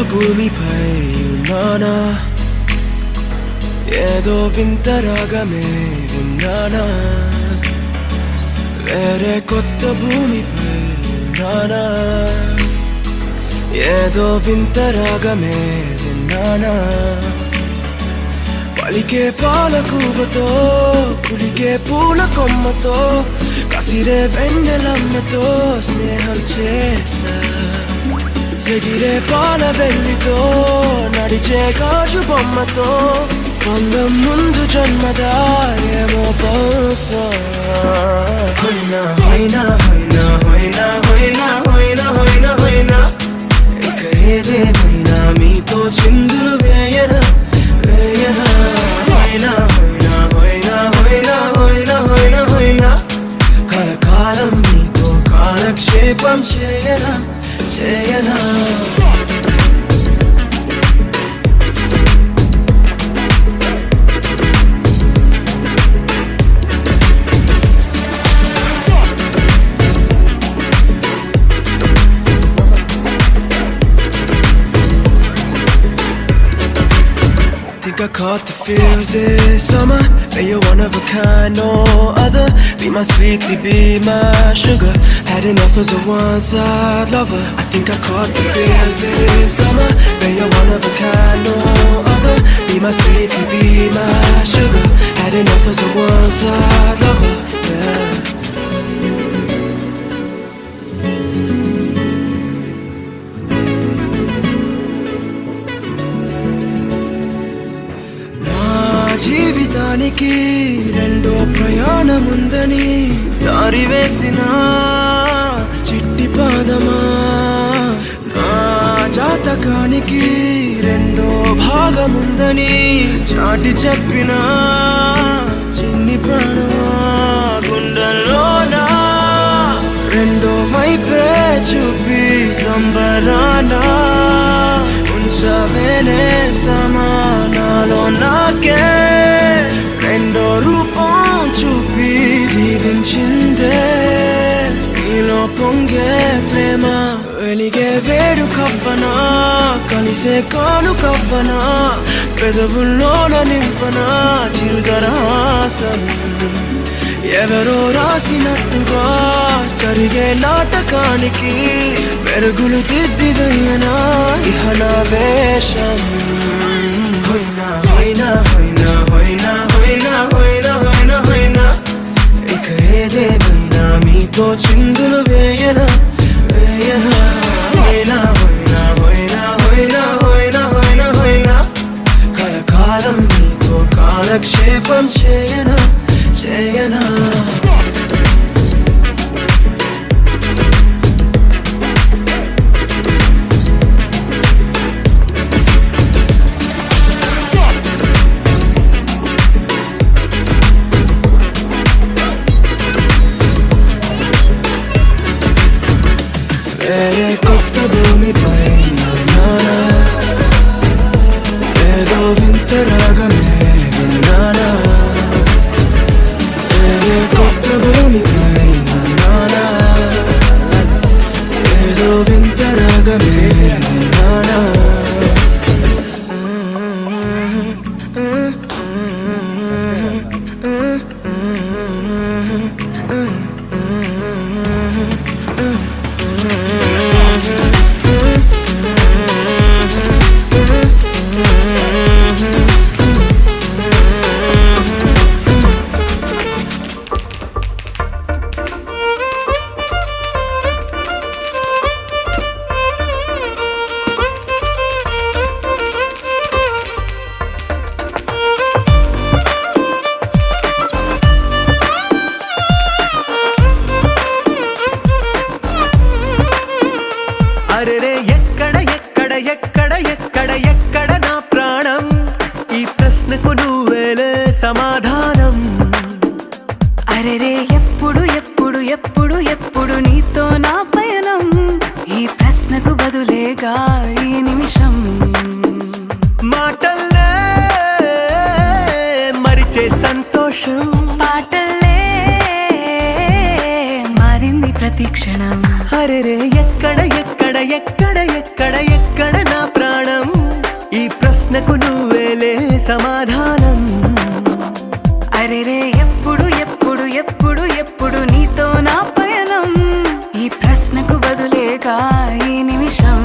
భూమిపై ఉన్నానా ఏదో వింత రాగమే విన్నానా వేరే కొత్త భూమిపై ఉన్నానా ఏదో వింత రాగమే విన్నానా పలికే పాలకూవతో కులికే పూల కొమ్మతో కసిరే వెన్నెలమ్మతో స్నేహం చేసా ఎగిరే పాల వెల్లితో నడిచే గాజు బొమ్మతో అందం ముందు జన్మదా ఏమో బహుశా హోయినా హోయినా హోయినా హోయినా హోయినా హోయినా హోయినా హోయినా ఇక ఏదేమైనా మీతో చిందులు వేయనా వేయనా హోయినా హోయినా హోయినా హోయినా హోయినా హోయినా హోయినా కలకాలం మీతో కాలక్షేపం చేయనా చేయనా Think I caught the feels this summer. But you're one of a kind, no other. Be my sweetie, be my sugar. Had enough as a one-side lover. I think I caught the feels this summer. But you're one of a kind, no other. Be my sweetie, be my sugar. Had enough as a one-side lover. Yeah. జీవితానికి రెండో ప్రయాణముందని దారి వేసిన చిట్టి పాదమా నా జాతకానికి రెండో భాగముందని చాటి చెప్పిన చిన్ని ప్రాణమా గుండెల్లోనా రెండో వైపే చూపి సంబరానా ఉంచవేనేస్తామా నాలో నాకే రెండో రూపం చూపి దీవించిందే నీలో పొంగే ప్రేమ వెలిగే వేడు కవ్వనా కలిసే కాను కవ్వనా పెదవుల్లోన నింపనా చిరుదరహాసం ఎవరో రాసినట్టుగా జరిగే నాటకానికి మెరుగులు దిద్దిదయ్యనా ఇహనా వేషం హోయినా హోయినా హోయినా హోయినా హోయినా హోయినా హోయినా హోయినా ఇక ఏదేమైనా మీతో చిందులు వేయనా వేయనా హోయినా హోయినా హోయినా హోయినా హోయినా హోయినా హోయినా కలకాలం మీతో కాలక్షేపం చేయనా చేయనా వేరే కొత్త భూమిపై ఉన్నానా ఏదో వింత రాగమే విన్నానా వేరే కొత్త భూమిపై ఉన్నానా ఏదో వింత రాగమే విన్నానా అరెరే ఎక్కడ ఎక్కడ ఎక్కడ ఎక్కడ ఎక్కడ నా ప్రాణం ఈ ప్రశ్నకు నువ్వేలే సమాధానం అరెరే ఎప్పుడు ఎప్పుడు ఎప్పుడు ఎప్పుడు నీతో నా పయనం ఈ ప్రశ్నకు బదులేగా ఈ నిమిషం మాటల్లే మరిచే సంతోషం పాటల్లే మారింది ప్రతి ప్రతి క్షణం. అరెరే ఎక్కడ ఎక్కడ ఎక్కడ ఎక్కడ ఎక్కడ నా ప్రాణం, ఈ ప్రశ్నకు నువ్వేలే సమాధానం. అరెరే ఎప్పుడు ఎప్పుడు ఎప్పుడు ఎప్పుడు నీతో నా పయనం, ఈ ప్రశ్నకు బదులేగా ఈ నిమిషం.